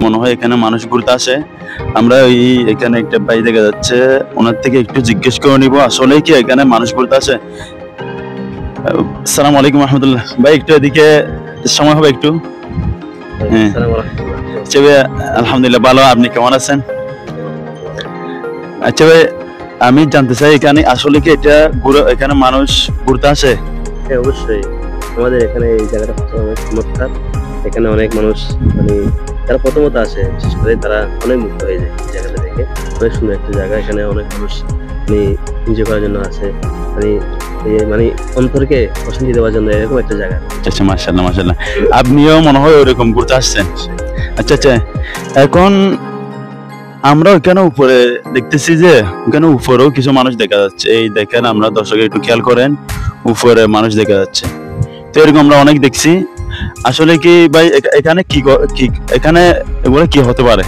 মনে হয় এখানে মানুষ ঘুরতে আসে। আমরা এখানে একটা ভাই দেখা যাচ্ছে, ওনার থেকে একটু জিজ্ঞেস করে নিব আসলে কি এখানে মানুষ ঘুরতে আসে। আসসালামু আলাইকুম রহমতুল্লাহ। ভাই একটু এদিকে সময় হবে একটু? হ্যাঁ, আচ্ছা ভাই, আলহামদুলিল্লাহ ভালো। আপনি কেমন আছেন? আচ্ছা ভাই, আমি জানতে চাই এখানে আসলে কি এখানে মানুষ ঘুরতে আসে? হ্যাঁ, অবশ্যই। আমাদের এখানে এই জায়গাটা অনেক চমৎকার। এখানে অনেক মানুষ মানে যারা প্রথমত আসে, বিশেষ করে তারা অনেক মুগ্ধ হয়ে যায় এই জায়গাটা দেখে। অনেক সুন্দর একটা জায়গা। এখানে অনেক মানুষ এনজয় করার জন্য আসে, মানে অন্তরকে প্রশান্তি দেওয়ার জন্য এরকম একটা জায়গা। আচ্ছা, মাশাআল্লাহ মাশাআল্লাহ। আপনিও মনে হয় ওরকম ঘুরতে আসছেন। আচ্ছা আচ্ছা, এখন আমরা ওখানে উপরে দেখতেছি যে ওখানে উপরেও কিছু মানুষ দেখা যাচ্ছে। এই দেখেন, আমরা দর্শক একটু খেয়াল করেন, উপরে মানুষ দেখা যাচ্ছে। তো এরকম আমরা অনেক দেখছি। আসলে কি ভাই এখানে কি এখানে এগুলো কি হতে পারে?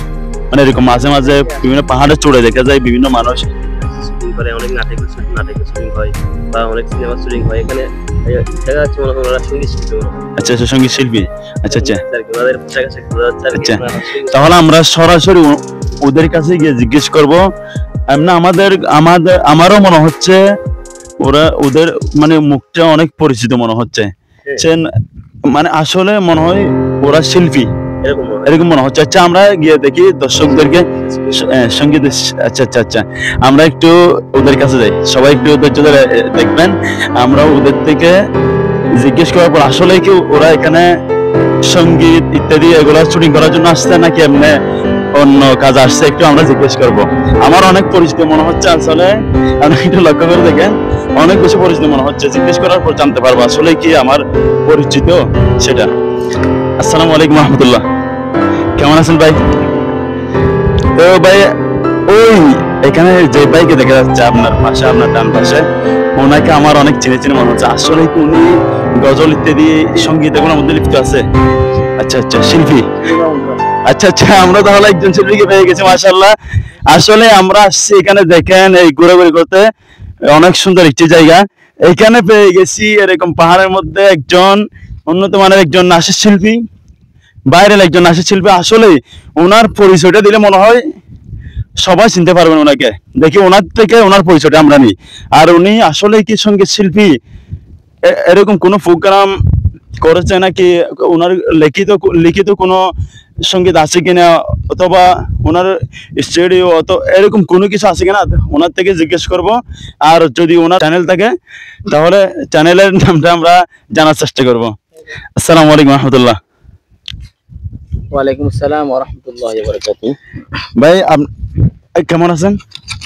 মানে এরকম মাঝে মাঝে বিভিন্ন পাহাড়ে চড়ে দেখা যায় বিভিন্ন মানুষ করে, অনেক নাটকের শুটিং হয় বা অনেক সিনেমা শুটিং হয় এখানে। দেখা যাচ্ছে মনে হয় ওরা সঙ্গীত শিল্পী। আচ্ছা আচ্ছা, সঙ্গীত শিল্পী। আচ্ছা আচ্ছা আচ্ছা, তাহলে আমরা সরাসরি ওদের কাছে গিয়ে জিজ্ঞেস করবো। আমারও মনে হচ্ছে ওদের মানে মুখটা অনেক পরিচিত মনে হচ্ছে। মানে আসলে মনে হয় ওরা শিল্পী, এরকম মনে হচ্ছে। আচ্ছা, আমরা গিয়ে দেখি দর্শকদেরকে সঙ্গীত। আচ্ছা আচ্ছা আচ্ছা, আমরা একটু ওদের কাছে যাই। সবাই একটু ধৈর্য ধরে দেখবেন। আমরা ওদের থেকে জিজ্ঞেস করার পর আসলে কি ওরা এখানে সঙ্গীত ইত্যাদি এগুলা শুটিং করার জন্য আসছে নাকি এমনি অন্য কাজ আসছে, একটু আমরা জিজ্ঞেস করব। আমার অনেক পরিচিত মনে হচ্ছে। আসলে আপনি একটু লক্ষ্য করে দেখেন, অনেক বেশি পরিচিত মনে হচ্ছে। জিজ্ঞেস করার পর জানতে পারবো আসলে কি আমার পরিচিত সেটা। আসসালামু আলাইকুম রহমতুল্লাহ। কেমন আছেন ভাই? তো ভাই, ওই এখানে যে ভাইকে দেখা যাচ্ছে আপনার পাশে, আপনার ডান পাশে, ওনাকে আমার অনেক চিনে চিনে মনে হচ্ছে। আসলে কি উনি গজল ইত্যাদি সঙ্গীত এগুলোর মধ্যে লিপ্ত আছে? আচ্ছা আচ্ছা, শিল্পী। আচ্ছা আচ্ছা, আমরা তাহলে একজন শিল্পীকে পেয়ে গেছি, মাশাআল্লাহ। আসলে আমরা আসছি এখানে, দেখেন এই ঘোরাঘুরি করতে, অনেক সুন্দর একটি জায়গা। এখানে পেয়ে গেছি এরকম পাহাড়ের মধ্যে একজন উন্নত মানের একজন নাচের শিল্পী, বাইরের একজন নাচের শিল্পী। আসলে ওনার পরিচয়টা দিলে মনে হয় সবাই চিনতে পারবেন ওনাকে। দেখি ওনার থেকে ওনার পরিচয়টা আমরা নিই। আর উনি আসলে কি সঙ্গীত শিল্পী? এরকম কোনো প্রোগ্রাম করেছে নাকি? ওনার লিখিত কোনো সঙ্গীত আছে কিনা, অথবা ওনার স্টুডিও এরকম কোনো কিছু আছে কিনা ওনার থেকে জিজ্ঞেস করব। আর যদি ওনার চ্যানেল থাকে তাহলে চ্যানেলের নামটা আমরা জানার চেষ্টা করব। আসসালামু আলাইকুম রহমতুল্লাহ। ওয়ালাইকুম আসসালাম ওয়া রাহমাতুল্লাহি ওয়া বারাকাতুহু। ভাই কেমন আছেন?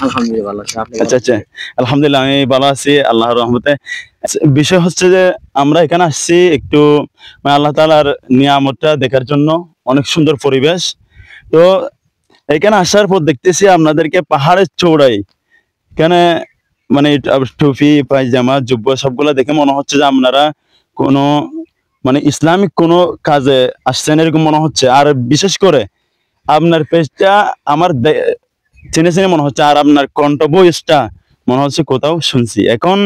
আলহামদুলিল্লাহ ভালো আছি। আচ্ছা আচ্ছা, আলহামদুলিল্লাহ আমি ভালো আছি আল্লাহর রহমতে। বিষয় হচ্ছে যে আমরা এখানে আসছি একটু আল্লাহ তাআলার নিয়ামতটা দেখার জন্য। অনেক সুন্দর পরিবেশ। তো এখানে আসার পর দেখতেছি আপনাদেরকে পাহাড়ের চূড়ায় এখানে মানে টুপি, পায়জামা, জুব্বা সবগুলা দেখে মনে হচ্ছে যে আপনারা কোনো মানে ইসলামিক কোনো কাজে আসছেন এরকম মনে হচ্ছে। আর বিশেষ করে আপনার পেজটা আমার চিনে চিনে মনে হচ্ছে, আর আপনার কণ্ঠ ভয়েসটা মনে হচ্ছে কোথাও শুনছি। এখন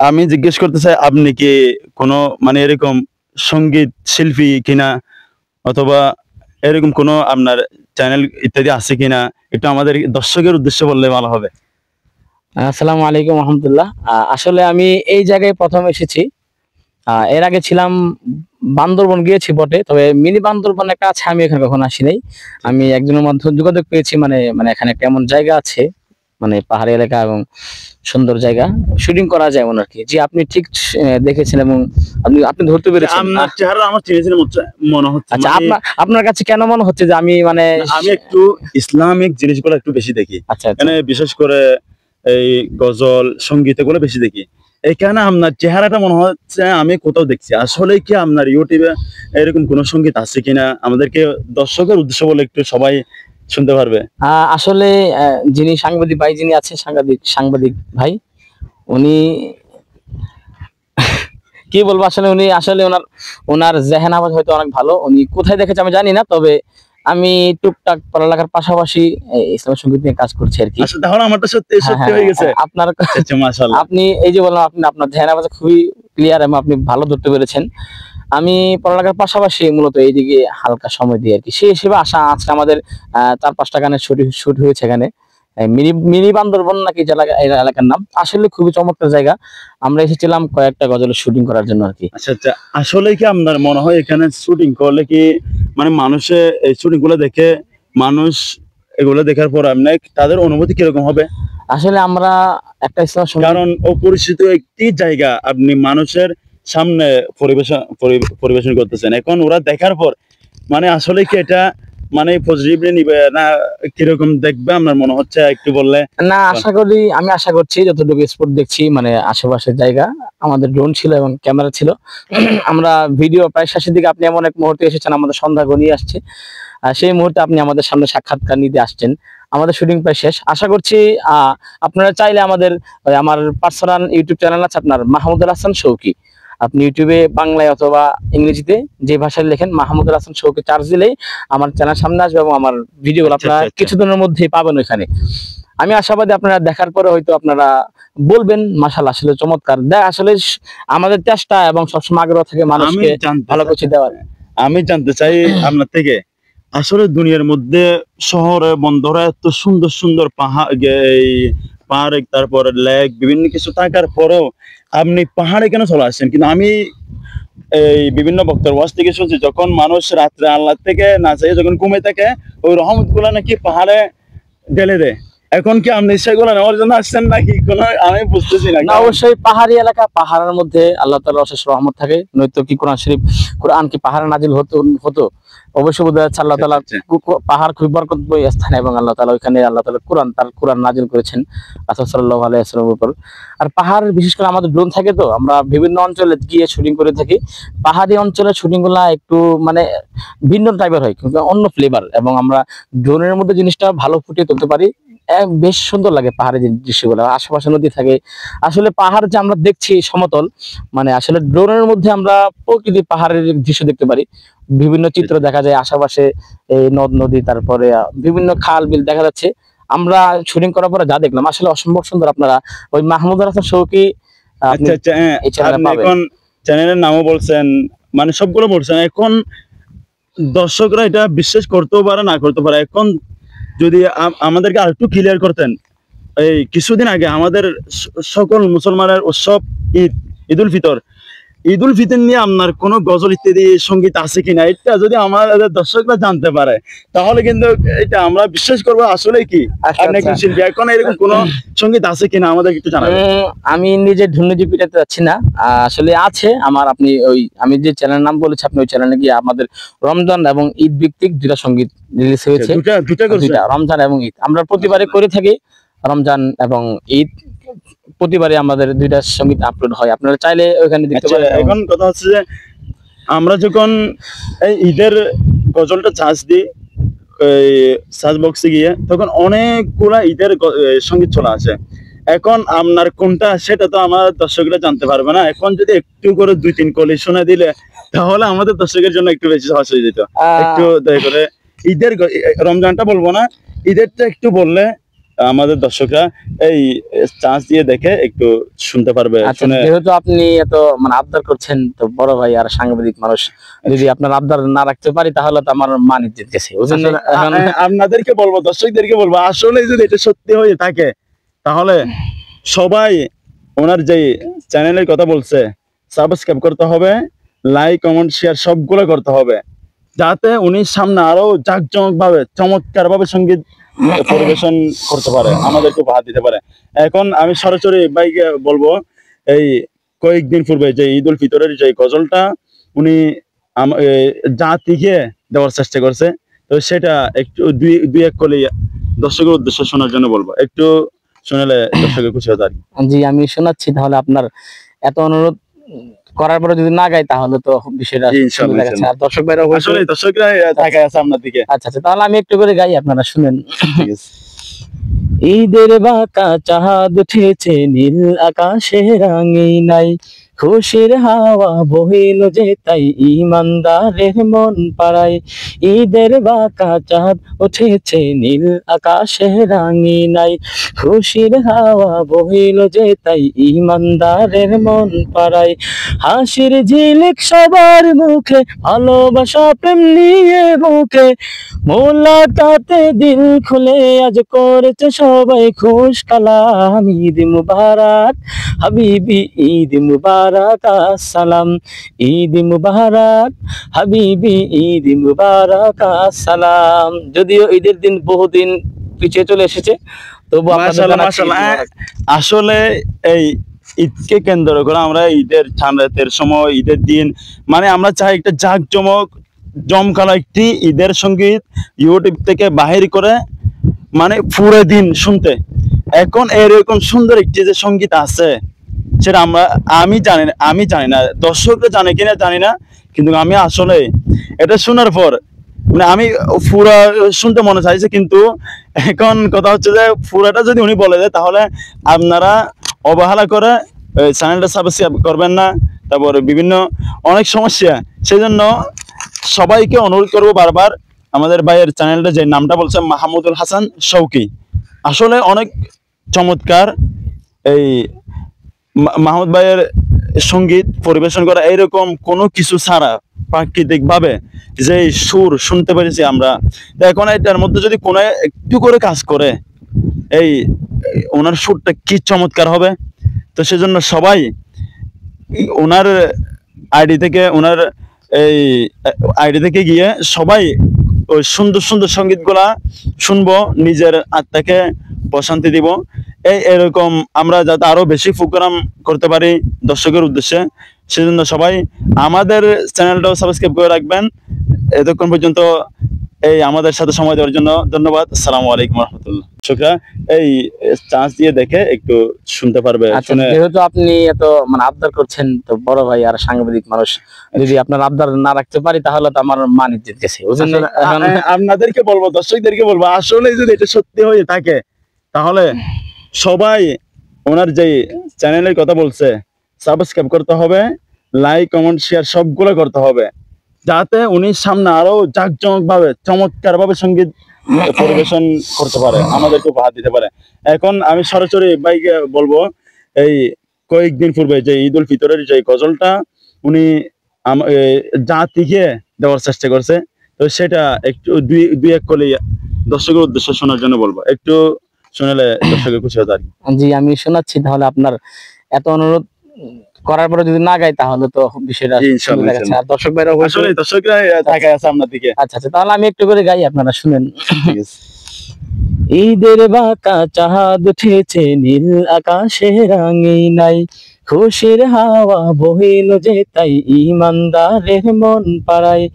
আমি জিজ্ঞেস করতে চাই, আপনি কি কোনো মানে এরকম সঙ্গীত শিল্পী কিনা, অথবা এরকম কোনো আপনার চ্যানেল ইত্যাদি আছে কিনা, একটু আমাদের দর্শকের উদ্দেশ্যে বললে ভালো হবে। আসসালামু আলাইকুম রহমতুল্লাহ। আসলে আমি এই জায়গায় প্রথম এসেছি। এর আগে ছিলাম বান্দরবন, গিয়েছি বটে, তবে মিনি বান্দরবন একটা আছে, আমি এখানে কখনো আসি নাই। আমি একজনের মাধ্যমে যোগাযোগ পেয়েছি, মানে এখানে একটা এমন জায়গা আছে, মানে পাহাড়ি এলাকা এবং সুন্দর জায়গা, শুটিং করা যায় আর কি। জি, আপনি ঠিক দেখেছেন এবং আপনি ধরতে পেরেছেন। আপনার চেহারা আমার চিনে চিনে মনে হচ্ছে। আচ্ছা, আপনার কাছে কেন মনে হচ্ছে যে আমি আমি একটু ইসলামিক জিনিসগুলো একটু বেশি দেখি। আচ্ছা, মানে বিশেষ করে এই গজল সঙ্গীত এগুলো বেশি দেখি। এখানে আপনার চেহারাটা মনে হচ্ছে আমি কোথাও দেখছি। আসলে কি আপনার ইউটিউবে এরকম কোন সঙ্গীত আছে কিনা আমাদেরকে দর্শকের উদ্দেশ্য বলে একটু সবাই শুনতে পারবে। আসলে যিনি সাংবাদিক ভাই যিনি আছেন, সাংবাদিক ভাই, উনি কি বলবো, আসলে উনি আসলে ওনার জেহেন আওয়াজ হয়তো অনেক ভালো। উনি কোথায় দেখেছে আমি জানি না, তবে আমি টুকটাক পড়ালেখার পাশাপাশি ইসলামের সঙ্গীত নিয়ে কাজ করছি আর কি। আচ্ছা, তাহলে আমারটা সত্যি হয়ে গেছে। আপনার আচ্ছা, মাশাআল্লাহ। আপনি এই যে বললাম, আপনার জেহেন আওয়াজ খুবই ক্লিয়ার এবং আপনি ভালো ধরতে পেরেছেন। আমি পড়ালেখার পাশাপাশি মূলত এইদিকে হালকা সময় দিই আর কি, সেই হিসেবে আসা। আজকে আমাদের 4-5টা গানের শুট হয়েছে এখানে, মিনি মিনি বান্দরবন নাকি এলাকার নাম। আসলে খুবই চমৎকার জায়গা, আমরা এসেছিলাম কয়েকটা গজলের শুটিং করার জন্য আর কি। আচ্ছা আচ্ছা, আসলে কি আপনার মনে হয় এখানে শুটিং করলে কি মানে মানুষে এই শুটিং গুলো দেখে, মানুষ এগুলো দেখার পর আপনি তাদের অনুভূতি কিরকম হবে? আসলে আমরা একটা ইসলাম কারণ অপরিচিত একটি জায়গা আপনি মানুষের সামনে পরিবেশন করতেছেন, এখন ওরা দেখার পর মানে আসলে কি এটা মানে পজিটিভলি নিবে না কিরকম দেখবে আপনার মনে হচ্ছে একটু বললে? না, আমি আশা করছি যতটুকু স্পট দেখছি মানে আশেপাশের জায়গা, আমাদের ড্রোন ছিল এবং ক্যামেরা ছিল। আমরা ভিডিও প্রায় শেষের দিকে, আপনি এমন এক মুহূর্তে এসেছেন, আমাদের সন্ধ্যা ঘনিয়ে আসছে, সেই মুহূর্তে আপনি আমাদের সামনে সাক্ষাৎকার নিতে আসছেন। আমাদের শুটিং প্রায় শেষ। আশা করছি আপনারা চাইলে আমার পার্সোনাল ইউটিউব চ্যানেল আছে আপনার, মাহমুদুল হাসান শৌকি। আপনি ইউটিউবে বাংলায় অথবা ইংরেজিতে যে ভাষায় লেখেন মাহমুদুল হাসান শৌকি চার্জ দিলেই আমার চ্যানেল সামনে আসবে এবং আমার ভিডিওগুলো আচ্ছা, আপনারা আচ্ছা। কিছুদিনের মধ্যেই পাবেন ওইখানে। আমি আশাবাদী আপনারা দেখার পরে হয়তো আপনারা বলবেন মাশাআল্লাহ আসলে চমৎকার। আসলে আমাদের চেষ্টা এবং সবসময় আগ্রহ থাকে আমি মানুষকে ভালো কিছু দেওয়ার। আমি জানতে চাই আপনার থেকে, আসলে দুনিয়ার মধ্যে শহরে বন্দরে এত সুন্দর সুন্দর পাহাড়, এই পার্ক, তারপরে লেক, বিভিন্ন কিছু থাকার পরেও আপনি পাহাড়ে কেন চলে আসছেন? কিন্তু আমি এই বিভিন্ন বক্তার ওয়াজ থেকে শুনছি, যখন মানুষ রাত্রে আল্লাহ থেকে না চাই যখন ঘুমে থাকে, ওই রহমত গুলা নাকি পাহাড়ে ঢেলে দেয়। এখন কি আপনি সেগুলো নেওয়ার জন্য আসছেন নাকি কোনো, আমি বুঝতেছি না। না, অবশ্যই পাহাড়ি এলাকা, পাহাড়ের মধ্যে আল্লাহ তাআলার অশেষ রহমত থাকে, নয়তো কি কোরআন কি পাহাড়ে নাজিল হতো? অবশ্যই বোঝা যাচ্ছে আল্লাহ তাআলা পাহাড় খুবই বরকতময় স্থান এবং আল্লাহ তাআলা ওইখানে আল্লাহ তাআলা কোরআন নাজিল করেছেন রাসূল সাল্লাল্লাহু আলাইহি ওয়াসাল্লামের উপর। আর পাহাড়, বিশেষ করে আমাদের ড্রোন থাকে তো, আমরা বিভিন্ন অঞ্চলে গিয়ে শুটিং করে থাকি। পাহাড়ি অঞ্চলের শুটিং গুলা একটু মানে ভিন্ন টাইপের হয়, কিন্তু অন্য ফ্লেভার, এবং আমরা ড্রোনের মধ্যে জিনিসটা ভালো ফুটিয়ে তুলতে পারি। বেশ সুন্দর লাগে পাহাড়ের যে দৃশ্যগুলো, আশেপাশে নদী থাকে। আসলে পাহাড় যে আমরা দেখছি সমতল, মানে আসলে ড্রোনের মধ্যে আমরা প্রকৃতি পাহাড়ের দৃশ্য দেখতে পারি, বিভিন্ন চিত্র দেখা যায় আশেপাশে, এই নদ নদী, তারপরে বিভিন্ন খাল বিল দেখা যাচ্ছে। আমরা শুটিং করার পরে যা দেখলাম আসলে অসম্ভব সুন্দর। আপনারা ওই মাহমুদুল হাসান শৌকি আচ্ছা আচ্ছা, এই চ্যানেলে আপনি পাবেন। এখন চ্যানেলের নামও বলছেন, মানে সবগুলো বলছেন। এখন দর্শকরা এটা বিশ্বাস করতেও পারে না করতে পারে। এখন যদি আমাদেরকে আরেকটু ক্লিয়ার করতেন, এই কিছুদিন আগে আমাদের সকল মুসলমানের উৎসব ঈদুল ফিতর নিয়ে আপনার কোনো গজল ইত্যাদি সঙ্গীত আছে কিনা, এটা যদি আমাদের দর্শকরা জানতে পারে তাহলে কিন্তু এটা আমরা বিশ্বাস করবো আসলে কি আপনি একজন শিল্পী। এখন এরকম কোন সঙ্গীত আছে কিনা আমাদের একটু জানাবেন। আমি নিজে ঢুন্ডি পিটাতে যাচ্ছি না, আসলে আছে আমার। আমি যে চ্যানেলের নাম বলেছি, আপনি ওই চ্যানেলে গিয়ে আমাদের রমজান এবং ঈদ ভিত্তিক দুটা সঙ্গীত রিলিজ হয়েছে। দুটা রমজান এবং ঈদ আমরা প্রতিবারে করে থাকি। রমজান এবং ঈদ প্রতিবারে আমাদের দুইটা সঙ্গীত আপলোড হয়, আপনারা চাইলে ওইখানে দেখতে পারেন। এখন কথা হচ্ছে যে আমরা যখন এই ঈদের গজলটা চার্জ দিই এই সার্চ বক্সে গিয়ে, তখন অনেকগুলা ঈদের সঙ্গীত চলে আসে। এখন আপনার কোনটা সেটা তো আমার দর্শকরা জানতে পারবে না। এখন যদি একটু করে 2-3 কলি শুনে দিলে তাহলে আমাদের দর্শকের জন্য একটু বেশি সহজ হয়ে যেত। একটু দয়া করে ঈদের রমজানটা বলবো না, ঈদেরটা একটু বললে আমাদের দর্শকরা এই চান্স দিয়ে দেখে একটু শুনতে পারবে। যেহেতু আপনি এত মানে আবদার করছেন, তো বড় ভাই আর সাংবাদিক মানুষ, যদি আপনার আবদার না রাখতে পারি তাহলে তো আমার মান ইজ্জত গেছে। আপনাদেরকে বলবো, দর্শকদেরকে বলবো, আসলে যদি এটা সত্যি হয়ে থাকে তাহলে সবাই ওনার যে চ্যানেলের কথা বলছে সাবস্ক্রাইব করতে হবে, লাইক কমেন্ট শেয়ার সবগুলো করতে হবে, যাতে উনি সামনে আরো জাঁকজমক ভাবে চমৎকার ভাবে সঙ্গীত পরিবেশন করতে পারে, আমাদেরকে উপহার দিতে পারে। এখন আমি সরাসরি ভাইকে বলবো, এই কয়েকদিন পূর্বে যে ঈদুল ফিতরের যে গজলটা উনি জাতিকে দেওয়ার চেষ্টা করছে, তো সেটা একটু দুই এক কলি দর্শকের উদ্দেশ্যে শোনার জন্য বলবো, একটু শুনলে দর্শকের খুশি হতো আর কি। জি, আমি শোনাচ্ছি। তাহলে আপনার এত অনুরোধ করার পরে যদি না গাই তাহলে তো বিষয়টা আর দর্শক ভাইরা আসলে দর্শকরা তাকায় আছে আপনার দিকে। আচ্ছা আচ্ছা, তাহলে আমি একটু করে গাই, আপনারা শুনেন। ঈদের বাঁকা চাঁদ উঠেছে নীল আকাশে রাঙিনাই, খুশির হাওয়া বহিল যে তাই ইমানদারের মন পাড়ায়, ঈদের বাঁকা চাঁদ উঠেছে নীল আকাশে রাঙিনাই, খুশির হাওয়া বহিল যে তাই ইমানদারের মন পাড়ায়, হাসির ঝিলিক সবার মুখে, ভালোবাসা প্রেম নিয়ে বুকে, মোলাকাতে দিল খুলে আজ করেছে সবাই খুশ কালাম, ঈদ মুবারক হাবিবি ঈদ মুবারক, আসসালাম ঈদ মুবারক হাবিবি ঈদ মুবারক, আসসালাম। যদিও ঈদের দিন বহুদিন পিছিয়ে চলে এসেছে, তবু আপনাদের মাশাআল্লাহ জানাচ্ছি ঈদ মাশাআল্লাহ। মুবারক। আসলে এই ঈদকে কেন্দ্র করে আমরা ঈদের চাঁদ রাতের সময়, ঈদের দিন মানে আমরা চাই একটা জাঁকজমক জমকালো একটি ঈদের সঙ্গীত ইউটিউব থেকে বাহির করে মানে পুরো দিন শুনতে। এখন এরকম সুন্দর একটি যে সঙ্গীত আছে সেটা আমি জানি না, দর্শকরা জানে কিনা জানি না, কিন্তু আমি আসলে এটা শোনার পর মানে আমি পুরা শুনতে মনে চাইছে, কিন্তু এখন কথা হচ্ছে যে পুরাটা যদি উনি বলে দেয় তাহলে আপনারা অবহেলা করে চ্যানেলটা সাবস্ক্রাইব করবেন না, তারপর বিভিন্ন অনেক সমস্যা। সেই জন্য সবাইকে অনুরোধ করবো বারবার, আমাদের ভাইয়ের চ্যানেলটা যে নামটা বলছে মাহমুদুল হাসান শৌকি, আসলে অনেক চমৎকার। এই মাহমুদ ভাইয়ের সঙ্গীত পরিবেশন করা এইরকম কোনো কিছু ছাড়া প্রাকৃতিক ভাবে যে সুর শুনতে পেরেছি আমরা, এখন এটার মধ্যে যদি কোনো একটু করে কাজ করে এই ওনার সুরটা কি চমৎকার হবে। তো সেজন্য সবাই ওনার আইডি থেকে গিয়ে সবাই ওই সুন্দর সুন্দর সঙ্গীতগুলা শুনবো, নিজের আত্মাকে প্রশান্তি দিব। এরকম আমরা যাতে আরো বেশি প্রোগ্রাম করতে পারি দর্শকের উদ্দেশ্যে, সেজন্য সবাই আমাদের চ্যানেলটাও সাবস্ক্রাইব করে রাখবেন। এতক্ষণ পর্যন্ত আমাদের সাথে সময় দেওয়ার জন্য ধন্যবাদ। আসসালামু আলাইকুম রহমতুল্লাহ। দর্শকরা এই চান্স দিয়ে দেখে একটু শুনতে পারবে। আচ্ছা, যেহেতু আপনি এত মানে আবদার করছেন, তো বড় ভাই আর সাংবাদিক মানুষ, যদি আপনার আবদার না রাখতে পারি তাহলে তো আমার মান ইজ্জত গেছে। আপনাদেরকে বলবো, দর্শকদেরকে বলবো, আসলে যদি এটা সত্যি হয়ে থাকে তাহলে সবাই ওনার যে চ্যানেলের কথা বলছে সাবস্ক্রাইব করতে হবে, লাইক কমেন্ট শেয়ার সবগুলো করতে হবে, যাতে উনি সামনে আরো জাঁকজমক ভাবে চমৎকার ভাবে সঙ্গীত পরিবেশন করতে পারে, আমাদেরকে উপহার দিতে পারে। এখন আমি সরাসরি ভাইকে বলবো, এই কয়েকদিন পূর্বে যে ঈদ উল ফিতরের যে গজলটা উনি জাতিকে দেওয়ার চেষ্টা করছে, তো সেটা একটু দুই এক কলি দর্শকের উদ্দেশ্যে শোনার জন্য বলবো, একটু শোনালে দর্শকের খুশি হতো আর কি। জি, আমি শোনাচ্ছি। তাহলে আপনার এত অনুরোধ করার পরে যদি না গাই তাহলে তো বিষয়টা ইনশাআল্লাহ, আর দর্শক ভাইরা আসলে দর্শকরা তাকায় আছে আপনার দিকে। আচ্ছা আচ্ছা, তাহলে আমি একটু করে গাই, আপনারা শুনেন। ঠিক আছে। ঈদের বাঁকা চাঁদ উঠেছে নীল আকাশে রাঙিনাই, খুশির হাওয়া বহিল যে তাই ইমানদারের মন পাড়ায়,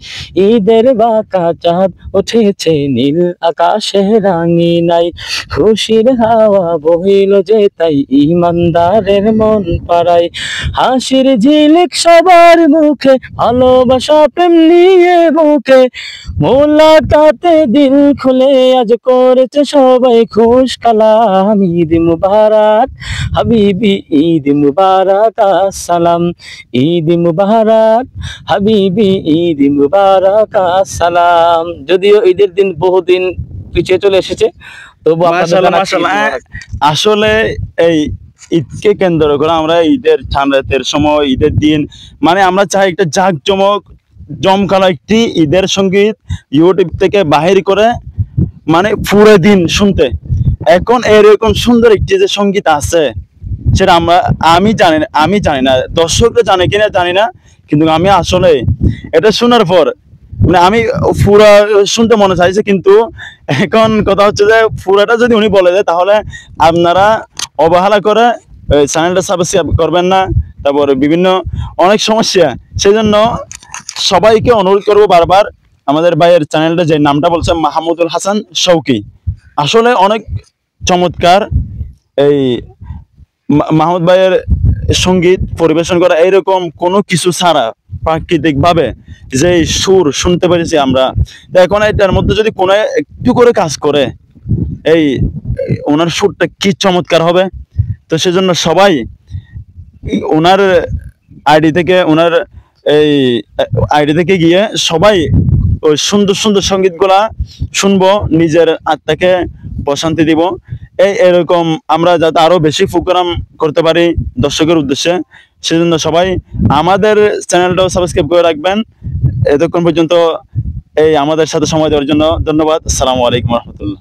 ঈদের বাঁকা চাঁদ উঠেছে নীল আকাশে রাঙিনাই, খুশির হাওয়া বহিল যে তাই ইমানদারের মন পাড়ায়, হাসির ঝিলিক সবার মুখে, ভালোবাসা প্রেম নিয়ে বুকে, মোলাকাতে দিল খুলে আজ করেছে সবাই খুশ কালাম, ঈদ মুবারক হাবিবি ঈদ মুবারক, আসসালাম ঈদ মুবারক হাবিবি ঈদ মুবারক, আসসালাম। যদিও ঈদের দিন বহুদিন পিছিয়ে চলে এসেছে, তবু আপনাদের মাশাআল্লাহ জানাচ্ছি ঈদ মাশাআল্লাহ। মুবারক। আসলে এই ঈদকে কেন্দ্র করে আমরা ঈদের চাঁদ রাতের সময়, ঈদের দিন মানে আমরা চাই একটা জাঁকজমক জমকালো একটি ঈদের সঙ্গীত ইউটিউব থেকে বাহির করে মানে পুরো দিন শুনতে। এখন এরকম সুন্দর একটি যে সঙ্গীত আছে সেটা আমি জানি না, দর্শকরা জানে কিনা জানি না, কিন্তু আমি আসলে এটা শোনার পর মানে আমি পুরা শুনতে মনে চাইছে, কিন্তু এখন কথা হচ্ছে যে পুরাটা যদি উনি বলে দেয় তাহলে আপনারা অবহেলা করে চ্যানেলটা সাবস্ক্রাইব করবেন না, তারপর বিভিন্ন অনেক সমস্যা। সেই জন্য সবাইকে অনুরোধ করবো বারবার, আমাদের ভাইয়ের চ্যানেলটা যে নামটা বলছে মাহমুদুল হাসান শৌকি, আসলে অনেক চমৎকার। এই মাহমুদ ভাইয়ের সঙ্গীত পরিবেশন করা এইরকম কোনো কিছু ছাড়া প্রাকৃতিক ভাবে যে সুর শুনতে পেরেছি আমরা, এখন এটার মধ্যে যদি কোনো একটু করে কাজ করে এই ওনার সুরটা কি চমৎকার হবে। তো সেজন্য সবাই ওনার আইডি থেকে ওনার এই আইডি থেকে গিয়ে সবাই ওই সুন্দর সুন্দর সঙ্গীতগুলা শুনবো, নিজের আত্মাকে প্রশান্তি দিব। এরকম আমরা যাতে আরো বেশি প্রোগ্রাম করতে পারি দর্শকের উদ্দেশ্যে, সেজন্য সবাই আমাদের চ্যানেলটাও সাবস্ক্রাইব করে রাখবেন। এতক্ষণ পর্যন্ত এই আমাদের সাথে সময় দেওয়ার জন্য ধন্যবাদ। আসসালামু আলাইকুম রহমতুল্লাহ।